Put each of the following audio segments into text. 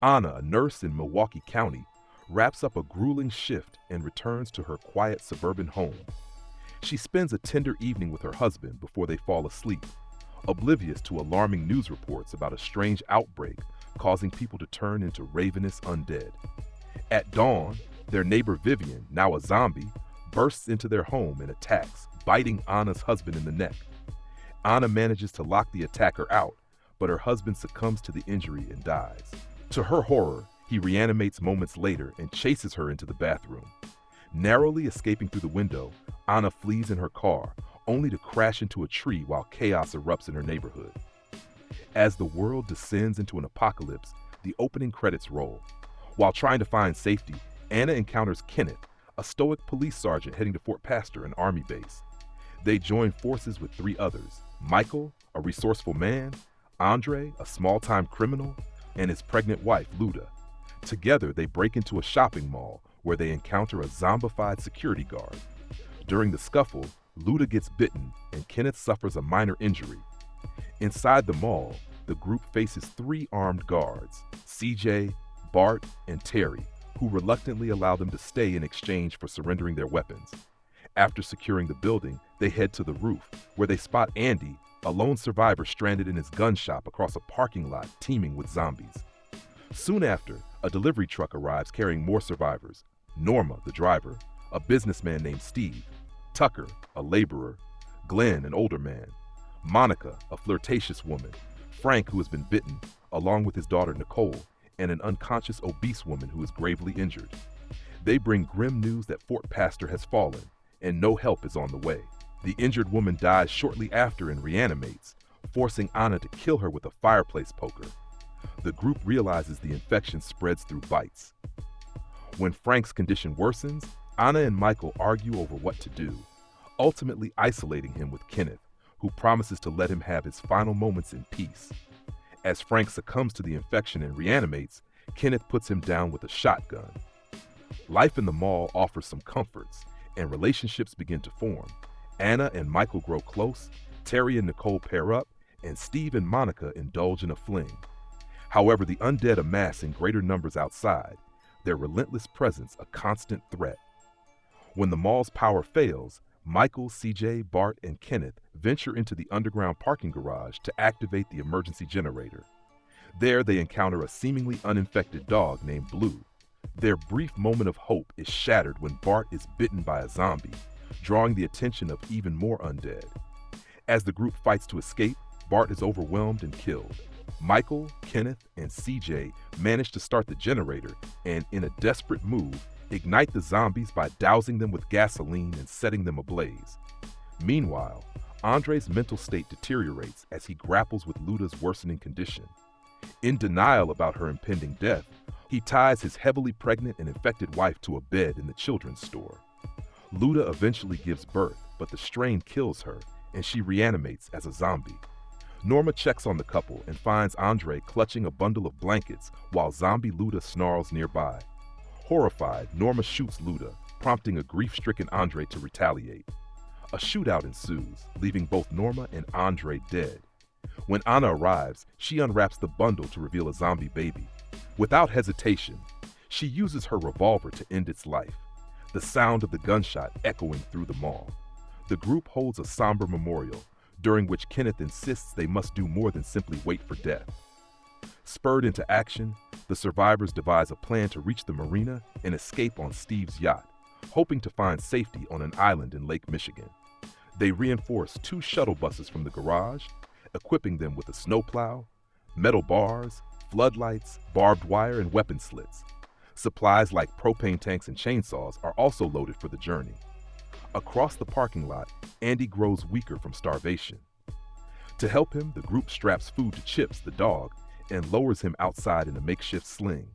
Anna, a nurse in Milwaukee County, wraps up a grueling shift and returns to her quiet suburban home. She spends a tender evening with her husband before they fall asleep, oblivious to alarming news reports about a strange outbreak causing people to turn into ravenous undead. At dawn, their neighbor Vivian, now a zombie, bursts into their home and attacks, biting Anna's husband in the neck. Anna manages to lock the attacker out, but her husband succumbs to the injury and dies. To her horror, he reanimates moments later and chases her into the bathroom. Narrowly escaping through the window, Anna flees in her car, only to crash into a tree while chaos erupts in her neighborhood. As the world descends into an apocalypse, the opening credits roll. While trying to find safety, Anna encounters Kenneth, a stoic police sergeant heading to Fort Pastor, an army base. They join forces with three others: Michael, a resourceful man; Andre, a small-time criminal; and his pregnant wife, Luda. Together, they break into a shopping mall where they encounter a zombified security guard. During the scuffle, Luda gets bitten and Kenneth suffers a minor injury. Inside the mall, the group faces three armed guards: CJ, Bart, and Terry, who reluctantly allow them to stay in exchange for surrendering their weapons. After securing the building, they head to the roof, where they spot Andy, a lone survivor stranded in his gun shop across a parking lot teeming with zombies. Soon after, a delivery truck arrives carrying more survivors: Norma, the driver; a businessman named Steve; Tucker, a laborer; Glenn, an older man; Monica, a flirtatious woman; Frank, who has been bitten, along with his daughter Nicole, and an unconscious obese woman who is gravely injured. They bring grim news that Fort Pastor has fallen, and no help is on the way. The injured woman dies shortly after and reanimates, forcing Anna to kill her with a fireplace poker. The group realizes the infection spreads through bites. When Frank's condition worsens, Anna and Michael argue over what to do, ultimately isolating him with Kenneth, who promises to let him have his final moments in peace. As Frank succumbs to the infection and reanimates, Kenneth puts him down with a shotgun. Life in the mall offers some comforts, and relationships begin to form. Anna and Michael grow close, Terry and Nicole pair up, and Steve and Monica indulge in a fling. However, the undead amass in greater numbers outside, their relentless presence a constant threat. When the mall's power fails, Michael, CJ, Bart, and Kenneth venture into the underground parking garage to activate the emergency generator. There, they encounter a seemingly uninfected dog named Blue. Their brief moment of hope is shattered when Bart is bitten by a zombie, drawing the attention of even more undead. As the group fights to escape, Bart is overwhelmed and killed. Michael, Kenneth, and CJ manage to start the generator and, in a desperate move, ignite the zombies by dousing them with gasoline and setting them ablaze. Meanwhile, Andre's mental state deteriorates as he grapples with Luda's worsening condition. In denial about her impending death, he ties his heavily pregnant and infected wife to a bed in the children's store. Luda eventually gives birth, but the strain kills her, and she reanimates as a zombie. Norma checks on the couple and finds Andre clutching a bundle of blankets while zombie Luda snarls nearby. Horrified, Norma shoots Luda, prompting a grief-stricken Andre to retaliate. A shootout ensues, leaving both Norma and Andre dead. When Anna arrives, she unwraps the bundle to reveal a zombie baby. Without hesitation, she uses her revolver to end its life, the sound of the gunshot echoing through the mall. The group holds a somber memorial, during which Kenneth insists they must do more than simply wait for death. Spurred into action, the survivors devise a plan to reach the marina and escape on Steve's yacht, hoping to find safety on an island in Lake Michigan. They reinforce two shuttle buses from the garage, equipping them with a snowplow, metal bars, floodlights, barbed wire, and weapon slits. Supplies like propane tanks and chainsaws are also loaded for the journey. Across the parking lot, Andy grows weaker from starvation. To help him, the group straps food to Chips, the dog, and lowers him outside in a makeshift sling.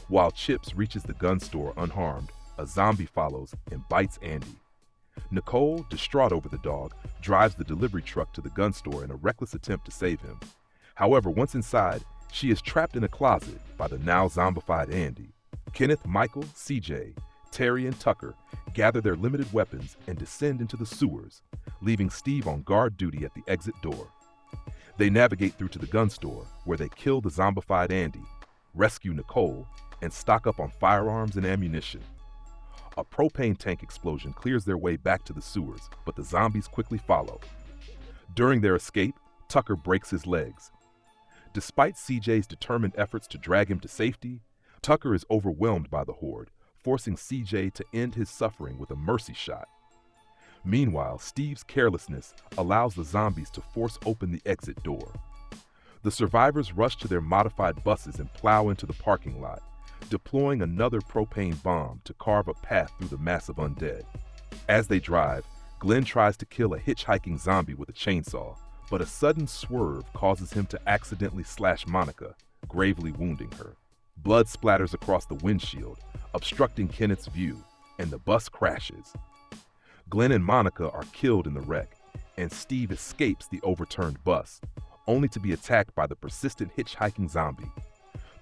While Chips reaches the gun store unharmed, a zombie follows and bites Andy. Nicole, distraught over the dog, drives the delivery truck to the gun store in a reckless attempt to save him. However, once inside, she is trapped in a closet by the now zombified Andy. Kenneth, Michael, CJ, Terry, and Tucker gather their limited weapons and descend into the sewers, leaving Steve on guard duty at the exit door. They navigate through to the gun store, where they kill the zombified Andy, rescue Nicole, and stock up on firearms and ammunition. A propane tank explosion clears their way back to the sewers, but the zombies quickly follow. During their escape, Tucker breaks his legs. Despite CJ's determined efforts to drag him to safety, Tucker is overwhelmed by the horde, forcing CJ to end his suffering with a mercy shot. Meanwhile, Steve's carelessness allows the zombies to force open the exit door. The survivors rush to their modified buses and plow into the parking lot, deploying another propane bomb to carve a path through the mass of undead. As they drive, Glenn tries to kill a hitchhiking zombie with a chainsaw, but a sudden swerve causes him to accidentally slash Monica, gravely wounding her. Blood splatters across the windshield, obstructing Kenneth's view, and the bus crashes. Glenn and Monica are killed in the wreck, and Steve escapes the overturned bus, only to be attacked by the persistent hitchhiking zombie.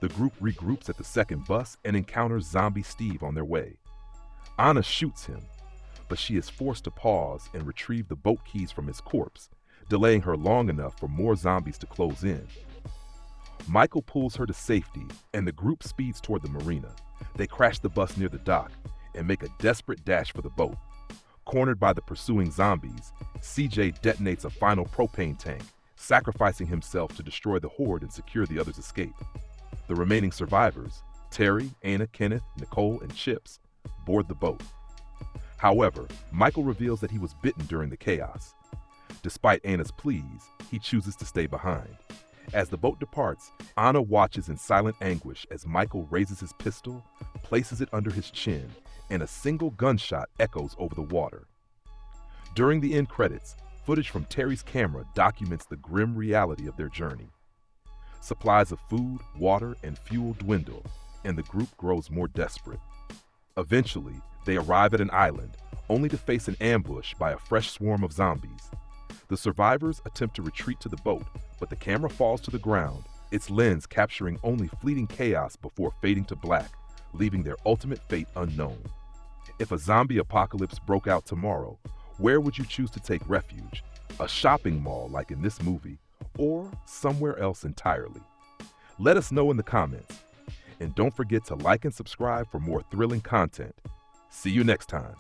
The group regroups at the second bus and encounters zombie Steve on their way. Anna shoots him, but she is forced to pause and retrieve the boat keys from his corpse, delaying her long enough for more zombies to close in. Michael pulls her to safety, and the group speeds toward the marina. They crash the bus near the dock and make a desperate dash for the boat. Cornered by the pursuing zombies, CJ detonates a final propane tank, sacrificing himself to destroy the horde and secure the others' escape. The remaining survivors, Terry, Anna, Kenneth, Nicole, and Chips, board the boat. However, Michael reveals that he was bitten during the chaos. Despite Anna's pleas, he chooses to stay behind. As the boat departs, Anna watches in silent anguish as Michael raises his pistol, places it under his chin, and a single gunshot echoes over the water. During the end credits, footage from Terry's camera documents the grim reality of their journey. Supplies of food, water, and fuel dwindle, and the group grows more desperate. Eventually, they arrive at an island, only to face an ambush by a fresh swarm of zombies. The survivors attempt to retreat to the boat, but the camera falls to the ground, its lens capturing only fleeting chaos before fading to black, leaving their ultimate fate unknown. If a zombie apocalypse broke out tomorrow, where would you choose to take refuge? A shopping mall like in this movie, or somewhere else entirely? Let us know in the comments. And don't forget to like and subscribe for more thrilling content. See you next time.